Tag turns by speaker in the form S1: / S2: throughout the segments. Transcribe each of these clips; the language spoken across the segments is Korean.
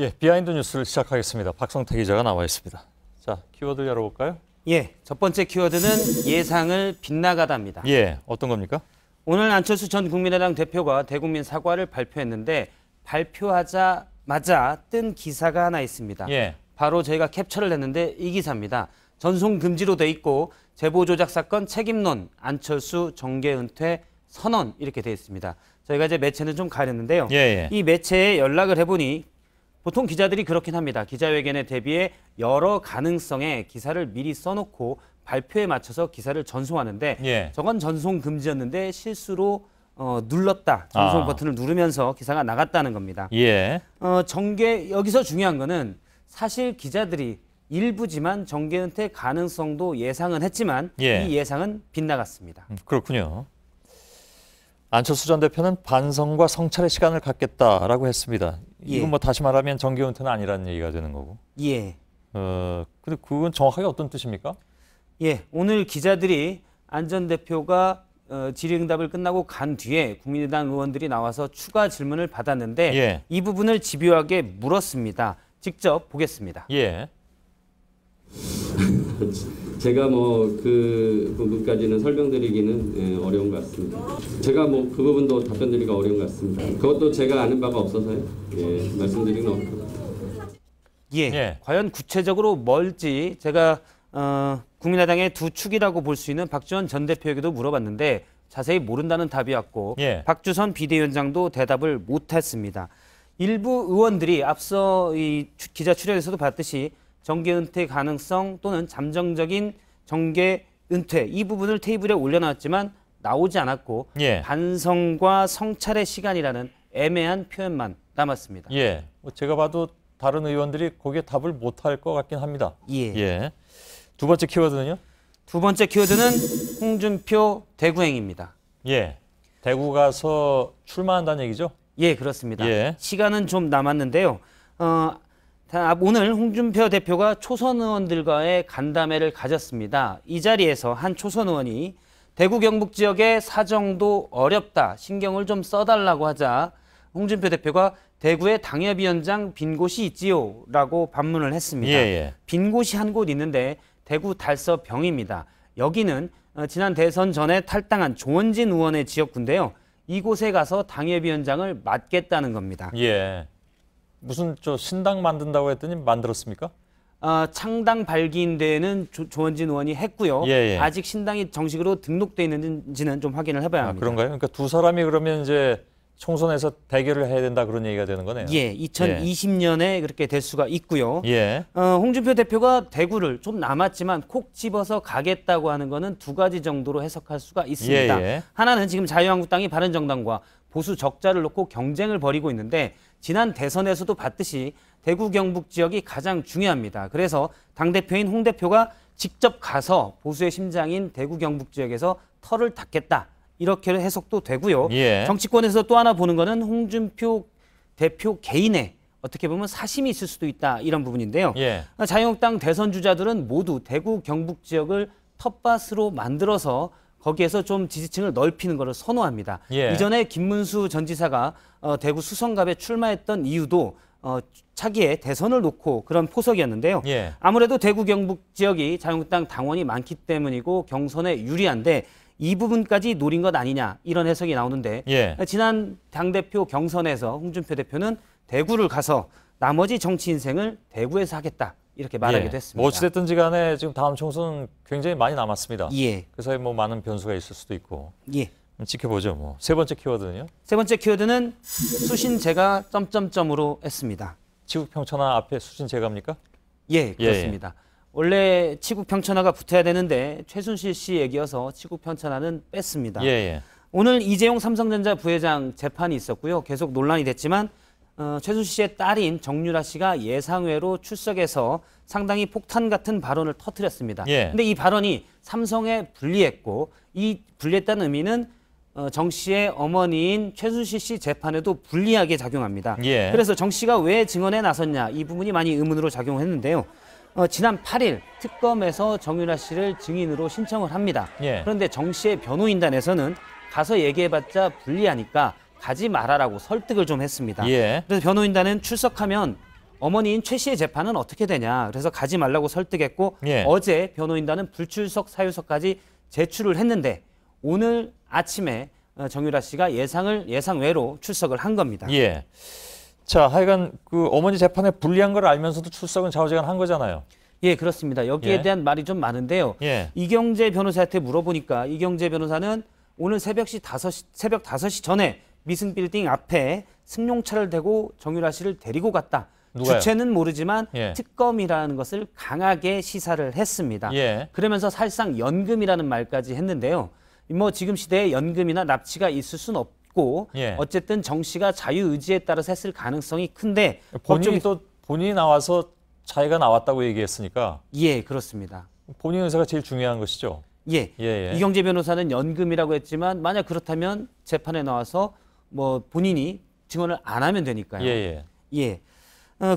S1: 예, 비하인드 뉴스를 시작하겠습니다. 박성태 기자가 나와 있습니다. 자, 키워드 열어볼까요?
S2: 예, 첫 번째 키워드는 예상을 빗나가다입니다.
S1: 예, 어떤 겁니까?
S2: 오늘 안철수 전 국민의당 대표가 대국민 사과를 발표했는데 발표하자마자 뜬 기사가 하나 있습니다.
S1: 예.
S2: 바로 저희가 캡처를 했는데 이 기사입니다. 전송 금지로 돼 있고 제보 조작 사건 책임론 안철수 정계 은퇴 선언 이렇게 돼 있습니다. 저희가 이제 매체는 좀 가렸는데요.
S1: 예.
S2: 이 매체에 연락을 해보니 보통 기자들이 그렇긴 합니다. 기자회견에 대비해 여러 가능성의 기사를 미리 써놓고 발표에 맞춰서 기사를 전송하는데
S1: 예.
S2: 저건 전송 금지였는데 실수로 눌렀다. 전송 버튼을 누르면서 기사가 나갔다는 겁니다.
S1: 예.
S2: 여기서 중요한 거는 사실 기자들이 일부지만 정계 은퇴 가능성도 예상은 했지만
S1: 예.
S2: 이 예상은 빗나갔습니다.
S1: 그렇군요. 안철수 전 대표는 반성과 성찰의 시간을 갖겠다라고 했습니다.
S2: 예.
S1: 이건 뭐 다시 말하면 정계 은퇴는 아니라는 얘기가 되는 거고.
S2: 예.
S1: 근데 그건 정확하게 어떤 뜻입니까?
S2: 예. 오늘 기자들이 안 전 대표가 질의응답을 끝나고 간 뒤에 국민의당 의원들이 나와서 추가 질문을 받았는데
S1: 예.
S2: 이 부분을 집요하게 물었습니다. 직접 보겠습니다.
S1: 예.
S3: 제가 뭐 그 부분까지는 설명드리기는 어려운 것 같습니다. 제가 뭐 그 부분도 답변드리기가 어려운 것 같습니다. 그것도 제가 아는 바가 없어서요. 예, 말씀드리기는 어려운 것 같습니다.
S2: 예. 과연 구체적으로 뭘지 제가 국민의당의 두 축이라고 볼 수 있는 박지원 전 대표에게도 물어봤는데 자세히 모른다는 답이었고
S1: 예.
S2: 박주선 비대위원장도 대답을 못했습니다. 일부 의원들이 앞서 이 기자 출연에서도 봤듯이 정계 은퇴 가능성 또는 잠정적인 정계 은퇴 이 부분을 테이블에 올려놨지만 나오지 않았고
S1: 예.
S2: 반성과 성찰의 시간이라는 애매한 표현만 남았습니다.
S1: 예. 제가 봐도 다른 의원들이 거기에 답을 못할 것 같긴 합니다.
S2: 예.
S1: 예. 두 번째 키워드는요?
S2: 두 번째 키워드는 홍준표 대구행입니다.
S1: 예. 대구 가서 출마한다는 얘기죠?
S2: 예, 그렇습니다.
S1: 예.
S2: 시간은 좀 남았는데요. 오늘 홍준표 대표가 초선 의원들과의 간담회를 가졌습니다. 이 자리에서 한 초선 의원이 대구 경북 지역의 사정도 어렵다. 신경을 좀 써달라고 하자 홍준표 대표가 대구에 당협위원장 빈 곳이 있지요? 라고 반문을 했습니다.
S1: 예.
S2: 빈 곳이 한 곳 있는데 대구 달서병입니다. 여기는 지난 대선 전에 탈당한 조원진 의원의 지역구인데요. 이곳에 가서 당협위원장을 맡겠다는 겁니다.
S1: 예. 무슨 신당 만든다고 했더니 만들었습니까?
S2: 창당 발기인대회는 조원진 의원이 했고요.
S1: 예.
S2: 아직 신당이 정식으로 등록돼 있는지는 좀 확인을 해봐야 합니다.
S1: 그런가요? 그러니까 두 사람이 그러면 이제 총선에서 대결을 해야 된다 그런 얘기가 되는 거네요.
S2: 예, 2020년에 그렇게 될 수가 있고요.
S1: 예.
S2: 홍준표 대표가 대구를 좀 남았지만 콕 집어서 가겠다고 하는 거는 두 가지 정도로 해석할 수가 있습니다.
S1: 예.
S2: 하나는 지금 자유한국당이 바른정당과 보수 적자를 놓고 경쟁을 벌이고 있는데 지난 대선에서도 봤듯이 대구 경북 지역이 가장 중요합니다. 그래서 당대표인 홍 대표가 직접 가서 보수의 심장인 대구 경북 지역에서 털을 닦겠다. 이렇게 해석도 되고요.
S1: 예.
S2: 정치권에서 또 하나 보는 거는 홍준표 대표 개인의 어떻게 보면 사심이 있을 수도 있다. 이런 부분인데요.
S1: 예.
S2: 자유한국당 대선 주자들은 모두 대구 경북 지역을 텃밭으로 만들어서 거기에서 좀 지지층을 넓히는 것을 선호합니다.
S1: 예.
S2: 이전에 김문수 전 지사가 대구 수성갑에 출마했던 이유도 차기에 대선을 놓고 그런 포석이었는데요.
S1: 예.
S2: 아무래도 대구 경북 지역이 자유한국당 당원이 많기 때문이고 경선에 유리한데 이 부분까지 노린 것 아니냐 이런 해석이 나오는데
S1: 예.
S2: 지난 당대표 경선에서 홍준표 대표는 대구를 가서 나머지 정치 인생을 대구에서 하겠다. 이렇게 말하기도 했습니다.
S1: 뭐 어찌됐든지 간에 지금 다음 총선은 굉장히 많이 남았습니다.
S2: 예.
S1: 그래서 뭐 많은 변수가 있을 수도 있고.
S2: 예.
S1: 지켜보죠. 뭐. 세 번째 키워드는요?
S2: 세 번째 키워드는 수신제가 점점점으로 했습니다.
S1: 치국 평천하 앞에 수신 제가입니까?
S2: 예, 그렇습니다. 원래 치국 평천하가 붙어야 되는데 최순실 씨 얘기여서 치국 평천하는 뺐습니다.
S1: 예.
S2: 오늘 이재용 삼성전자 부회장 재판이 있었고요. 계속 논란이 됐지만 최순실 씨의 딸인 정유라 씨가 예상외로 출석해서 상당히 폭탄 같은 발언을 터뜨렸습니다. 근데 이 발언이 삼성에 불리했고 이 불리했다는 의미는 정 씨의 어머니인 최순실 씨 재판에도 불리하게 작용합니다. 그래서 정 씨가 왜 증언에 나섰냐 이 부분이 많이 의문으로 작용했는데요. 지난 8일 특검에서 정유라 씨를 증인으로 신청을 합니다. 그런데 정 씨의 변호인단에서는 가서 얘기해봤자 불리하니까 가지 말아라고 설득을 좀 했습니다. 그래서 변호인단은 출석하면 어머니인 최 씨의 재판은 어떻게 되냐. 그래서 가지 말라고 설득했고
S1: 예.
S2: 어제 변호인단은 불출석 사유서까지 제출을 했는데 오늘 아침에 정유라 씨가 예상 외로 출석을 한 겁니다.
S1: 예. 자, 하여간 그 어머니 재판에 불리한 걸 알면서도 출석은 좌우지간한 거잖아요.
S2: 예, 그렇습니다. 여기에
S1: 예.
S2: 대한 말이 좀 많은데요.
S1: 예.
S2: 이경재 변호사한테 물어보니까 이경재 변호사는 오늘 새벽 5시 전에 미승빌딩 앞에 승용차를 대고 정유라 씨를 데리고 갔다.
S1: 누가요?
S2: 주체는 모르지만
S1: 예.
S2: 특검이라는 것을 강하게 시사를 했습니다.
S1: 예.
S2: 그러면서 사실상 연금이라는 말까지 했는데요. 뭐 지금 시대에 연금이나 납치가 있을 수는 없고
S1: 예.
S2: 어쨌든 정 씨가 자유의지에 따라서 했을 가능성이 큰데
S1: 본인이 나와서 자기가 나왔다고 얘기했으니까
S2: 예, 그렇습니다.
S1: 본인 의사가 제일 중요한 것이죠.
S2: 예.
S1: 예.
S2: 이경재 변호사는 연금이라고 했지만 만약 그렇다면 재판에 나와서 뭐 본인이 증언을 안 하면 되니까요.
S1: 예.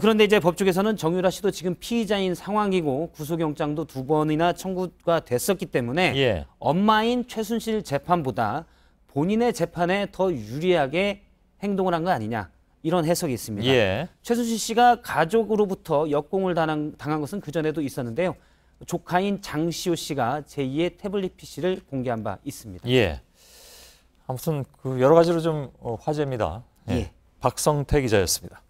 S2: 그런데 이제 법조계에서는 정유라 씨도 지금 피의자인 상황이고 구속영장도 2번이나 청구가 됐었기 때문에
S1: 예.
S2: 엄마인 최순실 재판보다 본인의 재판에 더 유리하게 행동을 한 거 아니냐 이런 해석이 있습니다.
S1: 예.
S2: 최순실 씨가 가족으로부터 역공을 당한 것은 그전에도 있었는데요. 조카인 장시호 씨가 제2의 태블릿 PC를 공개한 바 있습니다.
S1: 예. 아무튼 그 여러 가지로 좀 화제입니다.
S2: 예.
S1: 박성태 기자였습니다.